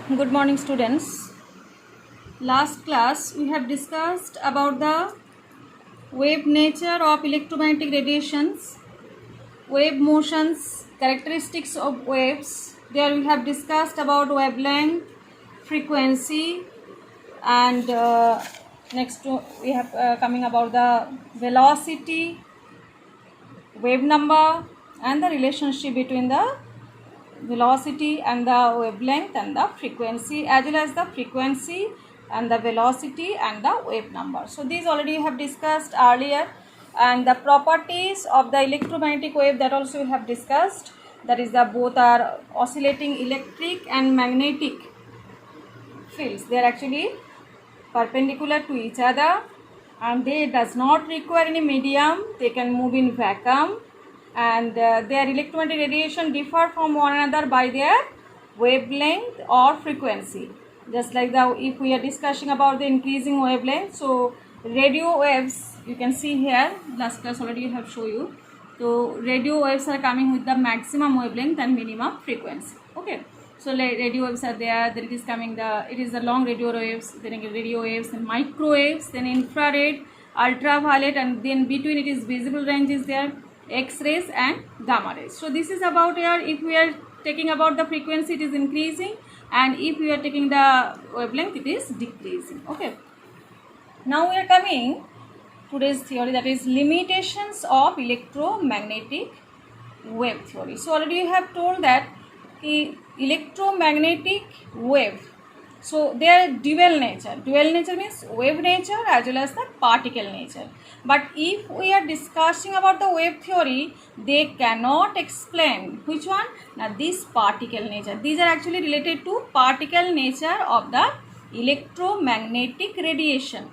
Good morning, students. Last class we have discussed about the wave nature of electromagnetic radiations, wave motions, characteristics of waves. There we have discussed about wavelength, frequency, and next we have coming about the velocity, wave number, and the relationship between the velocity and the wavelength and the frequency, as well as the frequency and the velocity and the wave number. So these already have discussed earlier, and the properties of the electromagnetic wave, that also we have discussed. That is, the both are oscillating electric and magnetic fields. They are actually perpendicular to each other and they does not require any medium. They can move in vacuum, and their electromagnetic radiation differ from one another by their wavelength or frequency. Just like if we are discussing about the increasing wavelength, so radio waves, you can see here, last class already have shown you. So radio waves are coming with the maximum wavelength and minimum frequency. Okay, so radio waves are there. Then it is coming it is the long radio waves, then radio waves, and microwaves, then infrared, ultraviolet, and then between it is visible range is there, X-rays and gamma rays. So this is about here. If we are taking about the frequency, it is increasing, and if we are taking the wavelength, it is decreasing. Okay, now we are coming today's theory, that is limitations of electromagnetic wave theory. So already you have told that electromagnetic wave, so they are dual nature. Dual nature means wave nature as well as the particle nature. But if we are discussing about the wave theory, they cannot explain which one? Now this particle nature. These are actually related to particle nature of the electromagnetic radiation.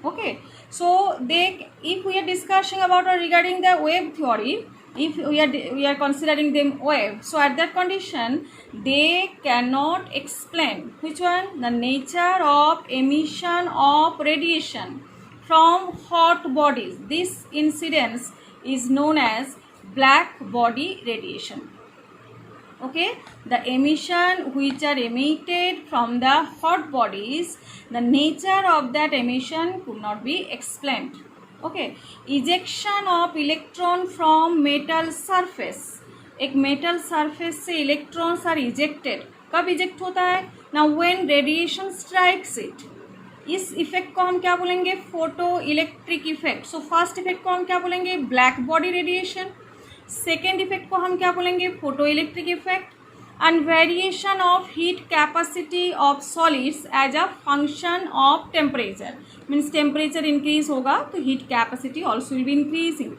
Okay, so if we are discussing about or regarding the wave theory, if we are considering them wave, so at that condition they cannot explain which one? The nature of emission of radiation from hot bodies. This incidence is known as black body radiation. Okay, the emission which are emitted from the hot bodies, the nature of that emission could not be explained. Okay, ejection of electron from metal surface. एक metal surface से electrons are ejected. कब eject होता है? Now when radiation strikes it. इस effect को हम क्या बोलेंगे? Photo electric effect. So first effect को हम क्या बोलेंगे? Black body radiation. Second effect को हम क्या बोलेंगे? Photo electric effect. And variation of heat capacity of solids as a function of temperature, means temperature increase होगा तो heat capacity also will be increasing.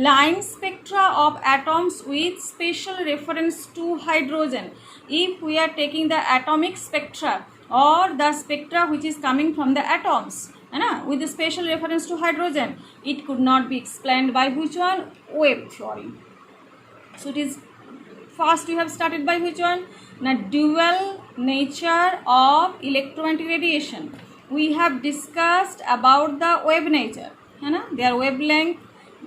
Line spectra of atoms with special reference to hydrogen. If we are taking the atomic spectra or the spectra which is coming from the atoms, है ना, with the special reference to hydrogen, it could not be explained by which one? Wave theory. So it is first we have started by which one? Now dual nature of electromagnetic radiation. We have discussed about the wave nature, है ना, their wavelength,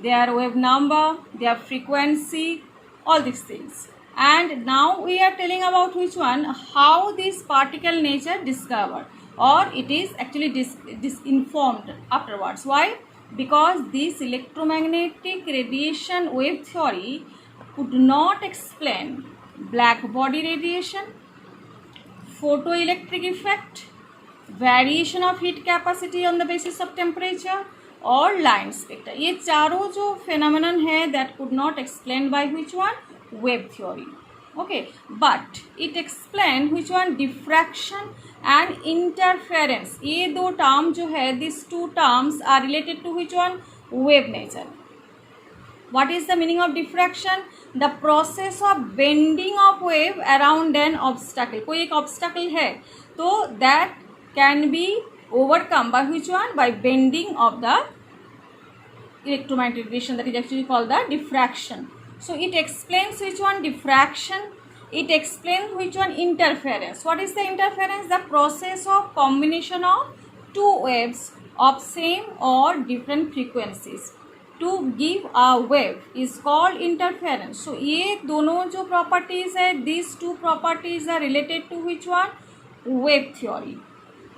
their wave number, their frequency, all these things. And now we are telling about which one? How this particle nature discovered, or it is actually disinformed afterwards. Why? Because this electromagnetic radiation wave theory could not explain black body radiation, photoelectric effect, variation of heat capacity on the basis of temperature, और line spectra. ये चारों जो phenomenon है, that could not explained by which one? Wave theory. Okay, but it explained which one? Diffraction and interference. ये दो term जो है, these two terms are related to which one? Wave nature. What is the meaning of diffraction? The process of bending of wave around an obstacle. कोई एक obstacle है, तो that can be overcome by which one? By bending of the electromagnetic radiation. That is actually called the diffraction. So it explains which one? Diffraction. It explains which one? Interference. What is the interference? The process of combination of two waves of same or different frequencies to give a wave is called interference. So ये दोनों जो properties है, these two properties are related to which one? wave theory.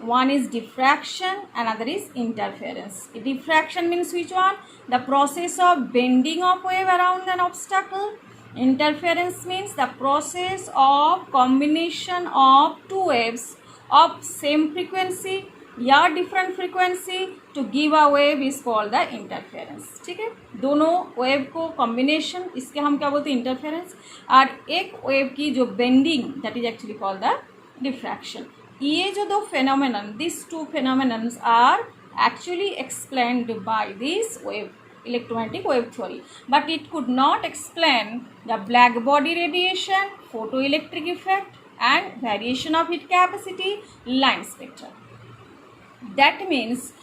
One is diffraction, another is interference. Diffraction means which one? The process of bending of wave around an obstacle. Interference means the process of combination of two waves of same frequency या different frequency to give a wave is called the interference. ठीक है, दोनों wave को combination, इसके हम क्या बोलते हैं, इंटरफेरेंस. और एक वेव की जो bending, that is actually called the diffraction. ये जो दो phenomenon, this two phenomenons are actually explained by this wave, electromagnetic wave theory, but it could not explain the black body radiation, photoelectric effect and variation of heat capacity, line spectrum. That means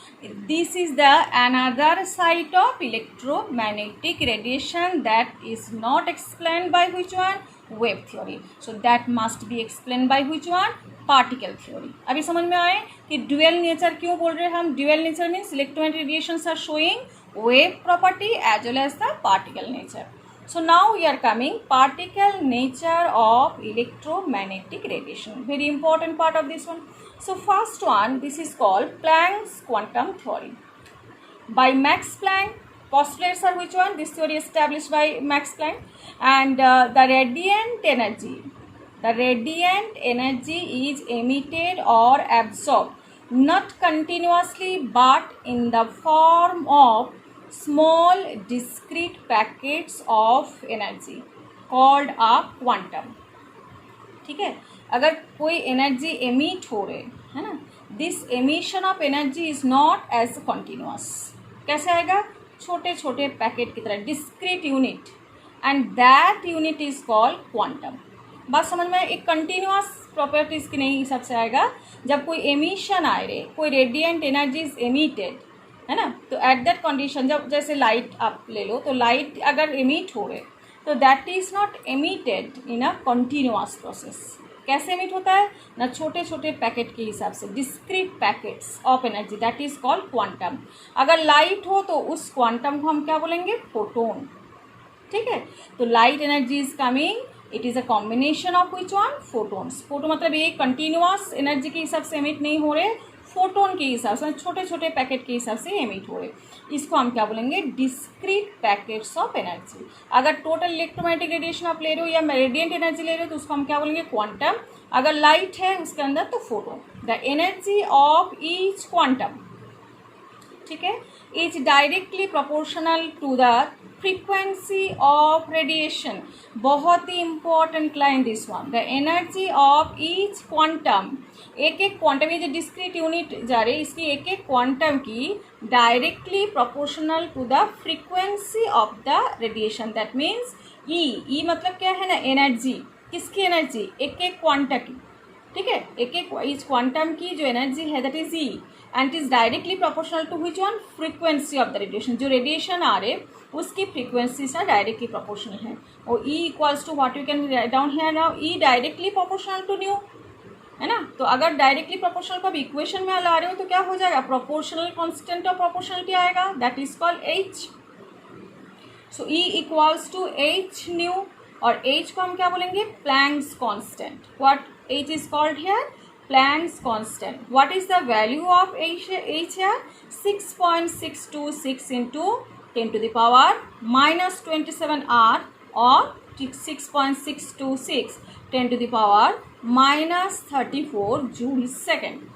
this is the another side of electromagnetic radiation that is not explained by which one? Wave theory. So that must be explained by which one? Particle theory. अभी समझ में आए कि dual nature क्यों बोल रहे हैं हम. Dual nature means electromagnetic radiations are showing wave property as well as the particle nature. So now we are coming particle nature of electromagnetic radiation. Very important part of this one. So first one, this is called Planck's quantum theory. By Max Planck, postulates are which one? This theory established by Max Planck. And the radiant energy. The radiant energy is emitted or absorbed not continuously but in the form of small discrete packets of energy called a quantum. ठीक है, अगर कोई energy emit हो रहे है ना, this emission of energy is not as continuous. कैसे आएगा? छोटे छोटे पैकेट की तरह, discrete unit, and that unit is called quantum. बात समझ में? एक कंटिन्यूअस प्रॉपर्टीज की नहीं हिसाब से आएगा. जब कोई एमिशन आ रहे, कोई रेडिएंट एनर्जी इज एमिटेड है ना, तो एट दैट कंडीशन, जब जैसे लाइट आप ले लो, तो लाइट अगर एमिट हो रहे तो that is not emitted in a continuous process. कैसे एमिट होता है ना? छोटे छोटे पैकेट के हिसाब से, discrete packets of energy, that is called quantum. अगर लाइट हो तो उस क्वांटम को हम क्या बोलेंगे? फोटोन. ठीक है, तो light energy is coming, it is a combination of which one? Photons. Photo मतलब ये कंटिन्यूअस एनर्जी के हिसाब से एमिट नहीं हो रहे, फोटोन के हिसाब से, छोटे छोटे पैकेट के हिसाब से एमिट हो रहे. इसको हम क्या बोलेंगे? Discrete packets of energy. अगर टोटल इलेक्ट्रोमैग्नेटिक रेडिएशन आप ले रहे हो या रेडिएंट एनर्जी ले रहे हो तो उसको हम क्या बोलेंगे? क्वांटम. अगर लाइट है उसके अंदर तो photon. The energy of each quantum, ठीक है, is directly proportional to the frequency of radiation. बहुत ही important line this one. The energy of each quantum, एक एक क्वांटम, ये जो डिस्क्रीट यूनिट जा रही है, इसकी एक एक क्वांटम की directly proportional to the frequency of the radiation. That means E मतलब क्या है ना? एनर्जी. किसकी एनर्जी? एक एक क्वांटम की. ठीक है, एक एक इस क्वांटम की जो एनर्जी है that is E, and is directly proportional to which one? Frequency of the radiation. जो रेडिएशन आ रहे उसकी फ्रीक्वेंसी से डायरेक्टली प्रोपोर्शनल है. और E equals to what you can write down here now, E directly proportional to nu, है ना. तो अगर डायरेक्टली प्रोपोर्शनल को आप इक्वेशन में ला रहे हो तो क्या हो जाएगा? प्रोपोर्शनल कांस्टेंट ऑफ प्रोपोर्शनलिटी आएगा, that is called h. So E equals to H nu, और एच को हम क्या बोलेंगे? Planck's constant. What h is called here? Planck's constant. What is the value of H here? 6.626 into 10 to the power minus 27 R, or 6.626 10 to the power minus 34 joule second.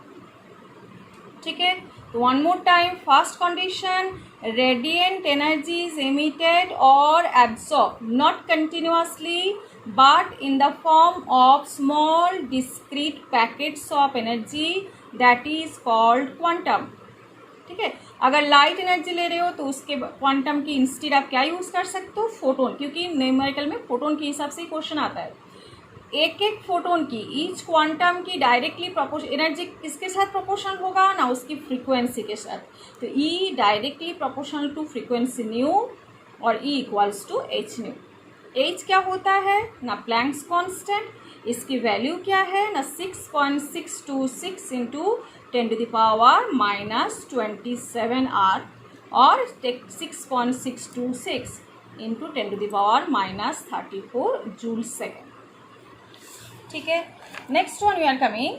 ठीक है, तो one more time. First condition, radiant energy is emitted और absorb not continuously but in the form of small discrete packets of energy, that is called quantum. ठीक है, अगर light energy ले रहे हो तो उसके क्वांटम की इंस्टेड आप क्या यूज़ कर सकते हो? फोटोन, क्योंकि न्यूमेरिकल में फोटोन के हिसाब से ही क्वेश्चन आता है. एक एक फोटोन की, ईच क्वांटम की डायरेक्टली प्रोपोर्शन एनर्जी किसके साथ प्रोपोर्शनल होगा ना? उसकी फ्रीक्वेंसी के साथ. तो E directly proportional to frequency nu, और E equals to H nu. H क्या होता है ना? Planck's constant. इसकी वैल्यू क्या है ना? 6.626 into 10 to the power minus 27 R, और 6.626 into 10 to the power minus 34 joule second. ठीक है, next one we are coming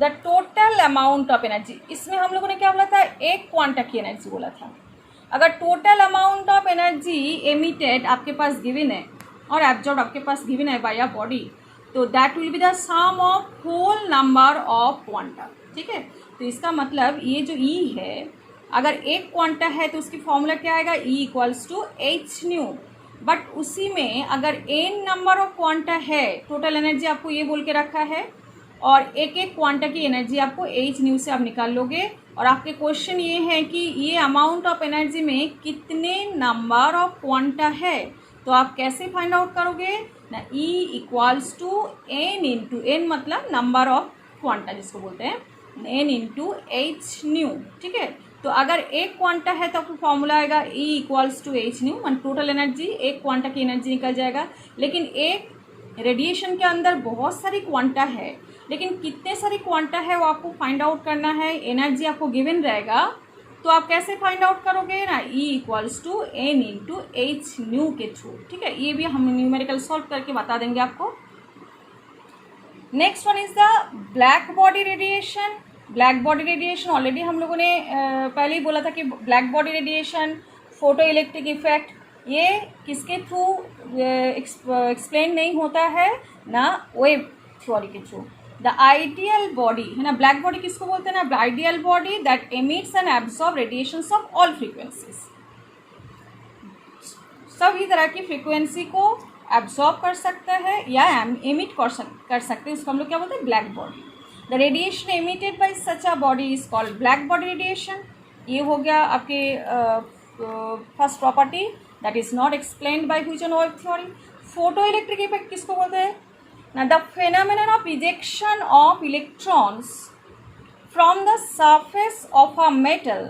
the total amount of energy, इसमें हम लोगों ने क्या बोला था, एक क्वांटा की एनर्जी बोला था। अगर total amount of energy emitted आपके पास गिवन है और एब्जॉर्ब आपके पास गिवन है बाय अ बॉडी, तो that will be the sum of whole number of quanta. ठीक है, तो इसका मतलब ये जो ई है, अगर एक क्वांटा है तो उसकी फॉर्मूला क्या आएगा, E equals to H nu. But उसी में अगर एन नंबर ऑफ क्वांटा है, टोटल एनर्जी आपको ये बोल के रखा है, और एक एक क्वांटा की एनर्जी आपको एच न्यू से आप निकाल लोगे। और आपके क्वेश्चन ये है कि ये अमाउंट ऑफ एनर्जी में कितने नंबर ऑफ क्वांटा है, तो आप कैसे फाइंड आउट करोगे ना, E equals to n into, n मतलब नंबर ऑफ क्वांटा जिसको बोलते हैं, एन इंटू एच न्यू। ठीक है, तो अगर एक क्वांटा है तो आपको फॉर्मूला आएगा E equals to H nu, one total energy, एक क्वांटा की एनर्जी निकल जाएगा। लेकिन एक रेडिएशन के अंदर बहुत सारी क्वांटा है, लेकिन कितने सारी क्वांटा है वो आपको फाइंड आउट करना है। एनर्जी आपको गिवन रहेगा, तो आप कैसे फाइंड आउट करोगे ना, E equals to n into h nu के थ्रू। ठीक है, ये भी हम न्यूमेरिकल सॉल्व करके बता देंगे आपको। Next one is the black body radiation. Black body radiation already हम लोगों ने पहले ही बोला था कि black body radiation, photo electric effect, ये किसके थ्रू एक्सप्लेन नहीं होता है ना, वेव थ्योरी के थ्रू। द आइडियल बॉडी है ना, ब्लैक बॉडी किसको बोलते हैं ना, ideal body that emits and absorb radiations of all frequencies, सभी तरह की फ्रीक्वेंसी को एब्सॉर्ब कर सकता है या एमिट कर सकते हैं, उसको हम लोग क्या बोलते हैं, black body. The radiation emitted by such a body is called black body radiation. ये हो गया आपके first property that is not explained by Huygens wave theory. Photo electric effect किसको बोलते हैं ना, the phenomenon of ejection of electrons from the surface of a metal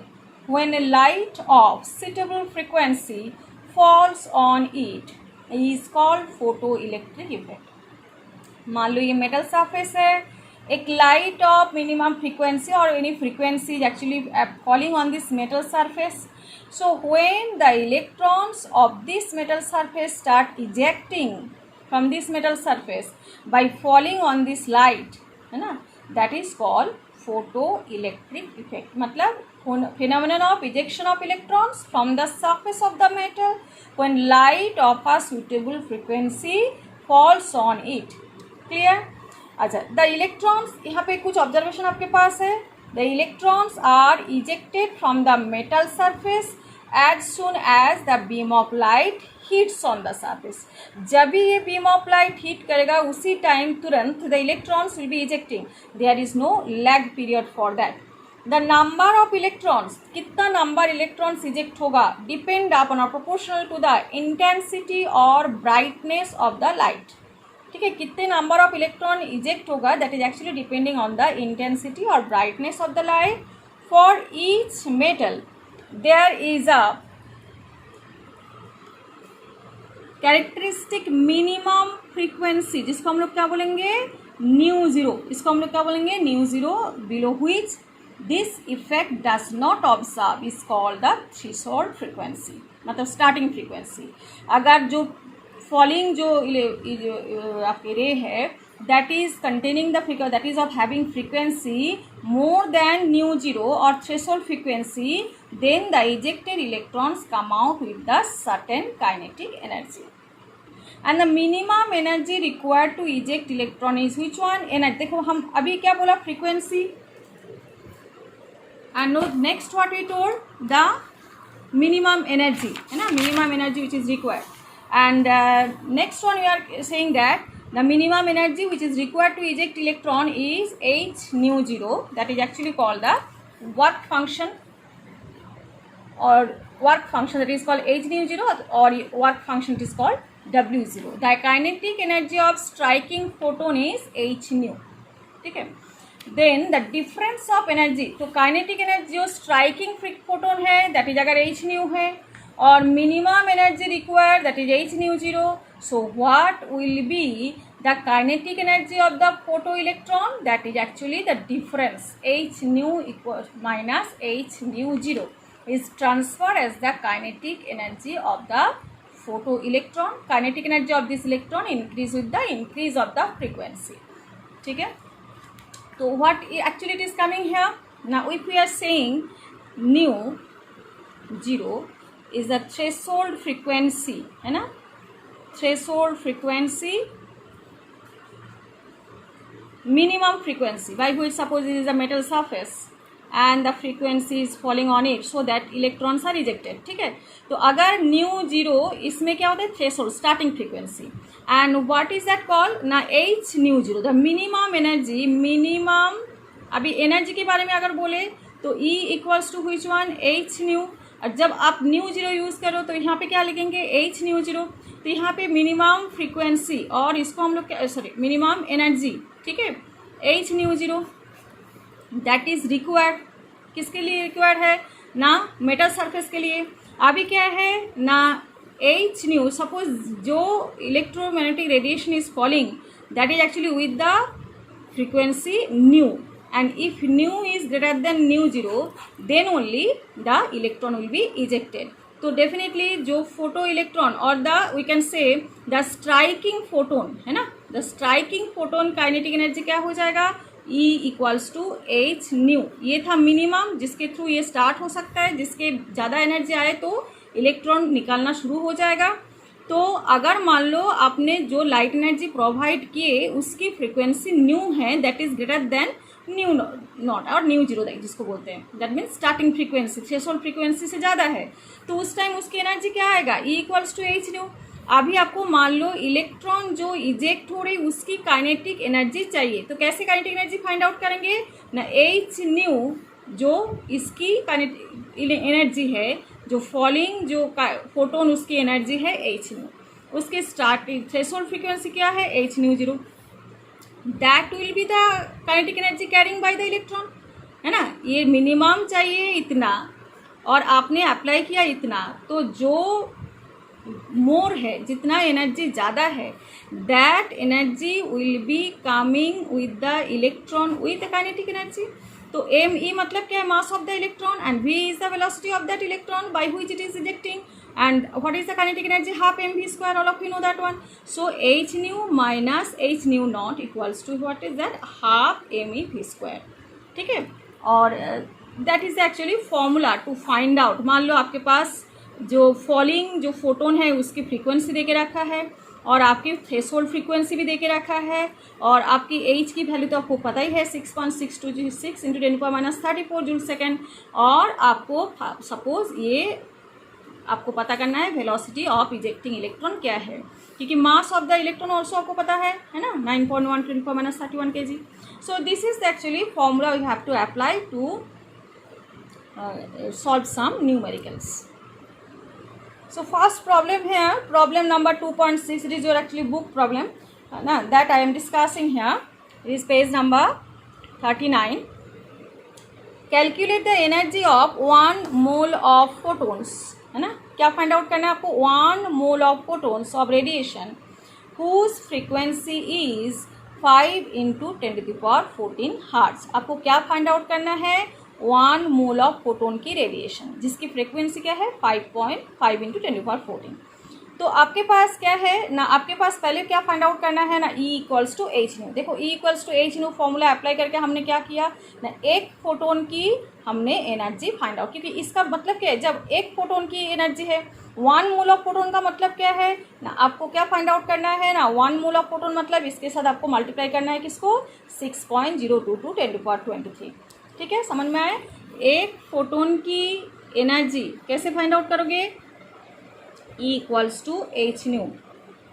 when a light of suitable frequency falls on it is called photo electric effect. मान लो ये metal surface है, एक light of minimum frequency और any frequency is actually falling on this metal surface. So when the electrons of this metal surface start ejecting from this metal surface by falling on this light, है ना, that is called photoelectric effect। मतलब phenomenon of ejection of electrons from the surface of the metal when light of a suitable frequency falls on it। Clear? अच्छा, the electrons, यहाँ पे कुछ observation आपके पास है। The electrons are ejected from the metal surface as soon as the beam of light hits on the surface. जब भी ये बीम ऑफ लाइट हीट करेगा उसी टाइम तुरंत the electrons will be ejecting, there is no lag period for that. The number of electrons, कितना number electrons eject होगा, depend upon और proportional to the intensity और ब्राइटनेस ऑफ द लाइट। ठीक है, कितने नंबर ऑफ इलेक्ट्रॉन इजेक्ट होगा that is actually depending on the intensity और brightness of the light. For each metal there is a characteristic minimum frequency, जिसको हम लोग क्या बोलेंगे, न्यू जीरो, इसको हम लोग क्या बोलेंगे, nu zero, below which this effect does not observe is called the threshold frequency, मतलब स्टार्टिंग फ्रीक्वेंसी। अगर जो फॉलिंग जो आपके रे है that is containing the frequency that is of having frequency more than nu zero और threshold frequency, then the ejected electrons come out with the certain kinetic energy and the minimum energy required to eject electron is which one, energy. देखो हम अभी क्या बोला, frequency, and no next what we told, the minimum energy, है ना, minimum energy which is required. And next one we are saying that the minimum energy which is required to eject electron is h nu 0, that is actually called the work function that is called h nu 0 or work function it is called w 0। The kinetic energy of striking photon is h nu। ठीक है, then the difference of energy, तो kinetic energy जो striking photon है that is अगर h nu है और minimum energy required that is h nu zero, so what will be the kinetic energy of the photo electron, that is actually the difference h nu equal minus h nu zero is transferred as the kinetic energy of the photo electron. Kinetic energy of this electron increase with the increase of the frequency. ठीक है, तो what actually it is coming here? Now if we are saying nu 0 is the threshold frequency, है ना, threshold frequency, minimum frequency by which suppose it is a metal surface and the frequency is falling on it so that electrons are ejected. ठीक है, तो अगर mu zero इसमें क्या होता है, threshold starting frequency, and what is that called ना, H nu zero, the minimum energy, minimum, अभी एनर्जी के बारे में अगर बोले तो E equals to which one, H nu, और जब आप न्यू जीरो यूज़ करो तो यहाँ पे क्या लिखेंगे, एच न्यू जीरो, तो यहाँ पे मिनिमम फ्रीक्वेंसी और इसको हम लोग सॉरी मिनिमम एनर्जी, ठीक है, H nu zero, that is required, किसके लिए रिक्वायर्ड है ना, मेटल सरफेस के लिए। अभी क्या है ना, एच न्यू, सपोज जो electromagnetic radiation is falling that is actually with the frequency new, and if nu is greater than nu zero then only the electron will be ejected. तो definitely जो photo electron और the we can say the striking photon, है ना, the striking photon kinetic energy क्या हो जाएगा, E equals to H nu, ये था मिनिमम जिसके थ्रू ये स्टार्ट हो सकता है, जिसके ज़्यादा एनर्जी आए तो इलेक्ट्रॉन निकालना शुरू हो जाएगा। तो अगर मान लो आपने जो लाइट एनर्जी प्रोवाइड किए उसकी फ्रीक्वेंसी न्यू है, that is greater than new not और न्यू जीरो जिसको बोलते हैं, that means starting frequency threshold frequency से ज़्यादा है, तो उस टाइम उसकी एनर्जी क्या आएगा, E equals to H nu. अभी आपको मान लो इलेक्ट्रॉन जो इजेक्ट हो रही उसकी काइनेटिक एनर्जी चाहिए, तो कैसे काइनेटिक एनर्जी फाइंड आउट करेंगे ना, एच न्यू जो इसकी काइनेटिक एनर्जी है, जो फॉलिंग जो फोटोन उसकी एनर्जी है एच न्यू, उसके स्टार्टिंग थ्रेशोल्ड फ्रीक्वेंसी क्या है, H nu zero, that will be the kinetic energy carrying by the electron, है ना, ये मिनिमम चाहिए इतना और आपने अप्लाई किया इतना, तो जो मोर है, जितना एनर्जी ज़्यादा है, that energy will be coming with the electron with the kinetic energy. तो एम ई मतलब क्या है, mass of the electron, and v is the velocity of that electron by which it is ejecting, and what is the kinetic energy, half mv square, all of you know that one. So h nu minus h nu naught equals to what is that, half mev square, ठीक है, और that is actually formula to find out। मान लो आपके पास जो falling जो photon है उसकी frequency दे के रखा है और आपकी थ्रेशोल्ड फ्रीक्वेंसी भी दे के रखा है और आपकी एच की वैल्यू तो आपको पता ही है 6.626 इंटू 10⁻34 जूल सेकेंड, और आपको सपोज ये आपको पता करना है वेलोसिटी ऑफ इजेक्टिंग इलेक्ट्रॉन क्या है, क्योंकि mass of the electron also आपको पता है ना, 9.1 × 10⁻31 kg। So this is actually formula you have to apply to solve some numericals. So first problem here, problem number 2.6, it is your actually book problem that I am discussing here. It is page number 39. Calculate the energy of 1 mole of photons, है ना, क्या find out करना है आपको, 1 mole of photons of radiation whose frequency is 5 × 10⁻14 hertz। आपको क्या find out करना है, 1 मोल ऑफ फोटोन की रेडिएशन जिसकी फ्रीक्वेंसी क्या है 5.5 × 10⁻14। तो आपके पास क्या है ना, आपके पास पहले क्या फाइंड आउट करना है ना, E equals to H nu. देखो E equals to H nu formula apply करके हमने क्या किया ना, एक फोटोन की हमने एनर्जी फाइंड आउट, क्योंकि इसका मतलब क्या है, जब एक फोटोन की एनर्जी है 1 मोल ऑफ फोटोन का मतलब क्या है ना, आपको क्या फाइंड आउट करना है ना, 1 मोल ऑफ फोटोन मतलब इसके साथ आपको मल्टीप्लाई करना है किसको, 6.022 10⁻23। ठीक है, समझ में आए। एक फोटोन की एनर्जी कैसे फाइंड आउट करोगे, E equals to H nu.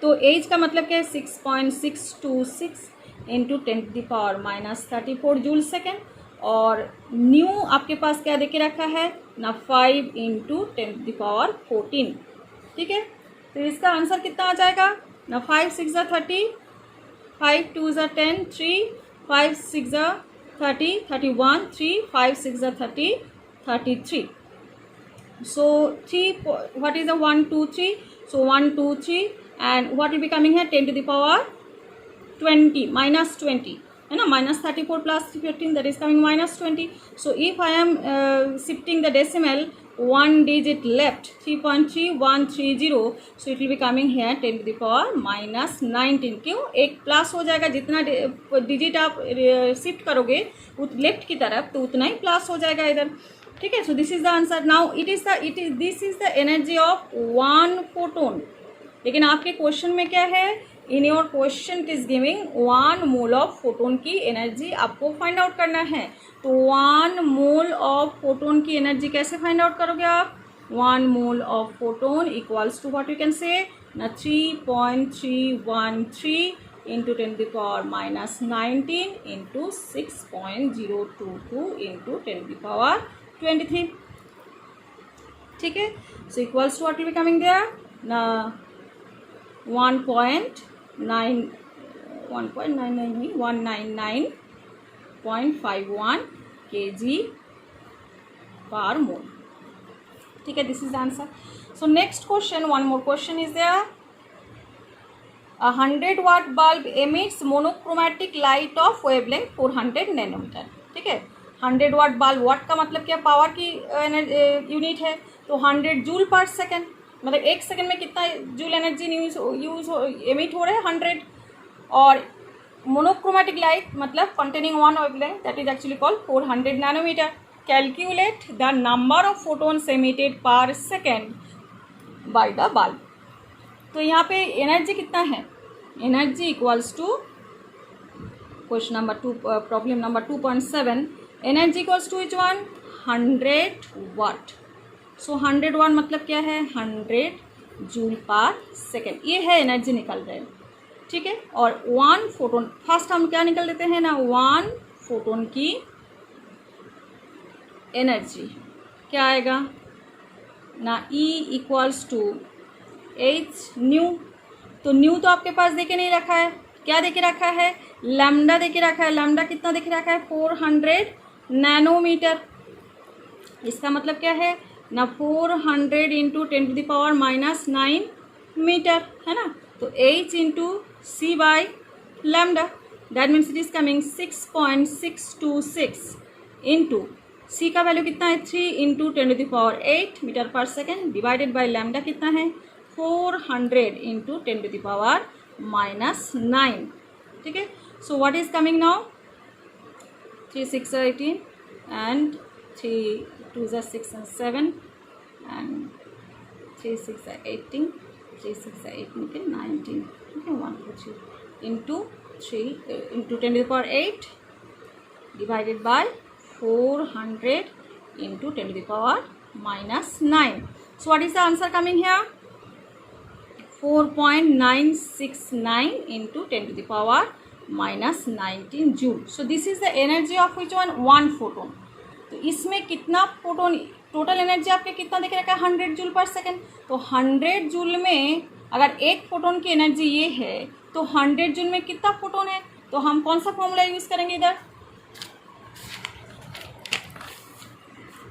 तो एच का मतलब क्या है 6.626 इंटू 10⁻34 जूल सेकेंड, और न्यू आपके पास क्या देके रखा है ना 5 × 10⁻14। ठीक है, तो इसका आंसर कितना आ जाएगा ना, 5 6 30, 5 2 10, 3 5 6 30, 31, 3 5 6 30, 33। So 3, what is the 1 2 3, so 1 2 3 and what will be coming here 10⁻20 minus 20, है ना, minus 34 plus 15, that is coming minus 20। So if I am shifting the decimal one digit left, 3.3130, so it will be coming here 10 to the power minus 19. क्यों? एक plus हो जाएगा, जितना digit आप shift करोगे left की तरफ तो उतना ही प्लस हो जाएगा इधर, ठीक है. So this is the answer. Now this is the energy of one photon. लेकिन आपके क्वेश्चन में क्या है, in your question it is giving 1 mole of photon की एनर्जी आपको फाइंड आउट करना है. तो 1 मोल ऑफ फोटोन की एनर्जी कैसे फाइंड आउट करोगे आप? 1 mole of photon equals to what you can say ना 3.313 into 10 to the power minus 19 into 6.022 into 10 to the power 23. ठीक है. So equals to what will be coming there ना 199.51 kg per mole. ठीक है. दिस is the आंसर. So next question, one more question is there. A 100 watt bulb emits monochromatic light of wavelength 400 nanometer. ठीक है. 100 वाट bulb, वाट का मतलब क्या, पावर की यूनिट है. तो 100 जूल पर सेकेंड, मतलब एक सेकेंड में कितना जूल एनर्जी यूज एमिट हो रहा है 100. और मोनोक्रोमेटिक लाइट मतलब containing one wavelength, that is actually called 400 nanometer. Calculate the number of photons emitted per second by the bulb. तो यहाँ पे एनर्जी कितना है, energy equals to question number 2, problem number 2.7. Energy equals to each one 100 watt. So 100 watt मतलब क्या है, 100 joule पर second. ये है एनर्जी निकल रहे हैं. ठीक है. और 1 फोटोन, फर्स्ट हम क्या निकल देते हैं ना, 1 फोटोन की एनर्जी क्या आएगा ना, E equals to H nu. तो न्यू तो आपके पास देके नहीं रखा है, क्या देके रखा है, लैम्डा देके रखा है. लैम्डा कितना देके रखा है, 400 नैनोमीटर. इसका मतलब क्या है ना, 400 into 10 to the power minus 9 meter है ना. तो h into C by lambda, that means it is coming 6.626 into C का वैल्यू कितना है 3 into 10 to the power 8 meter पर सेकेंड डिवाइडेड बाई लैम्डा कितना है 400 into 10 to the power minus 9. ठीक है. So what is coming now, 3 6 18 and 3 2 6 and 7 and 3 6 18, 3 6 8 निकल 19. ठीक है. 1 2 3 into 3 into 10 to the power 8 divided by 400 into 10 to the power minus 9. So what is the answer coming here, 4.969 into 10 to the power minus 19 joule. So this is the energy of which one photon. तो इसमें कितना photon, total energy आपके कितना देख रखा है 100 joule पर second. तो 100 जूल में अगर एक फोटोन की एनर्जी ये है तो 100 जूल में कितना फोटोन है, तो हम कौन सा फॉर्मूला यूज करेंगे इधर,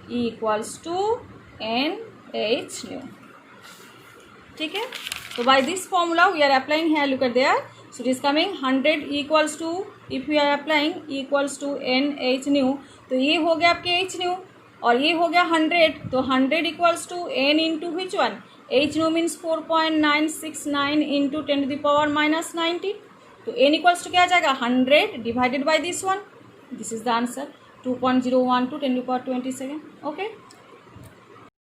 E equals to NH nu. ठीक है. तो by this formula we are applying here, look at there. So it is coming 100 equals to, if you are applying equals to NH nu, तो ये हो गया आपके H न्यू और ये हो गया 100. तो 100 equals to N into which one, H nu means 4.969 into 10 to the power minus 90. तो N इक्वल्स टू क्या आ जाएगा 100 divided by this one. This is the answer 2.012 10 to the power 27. Okay.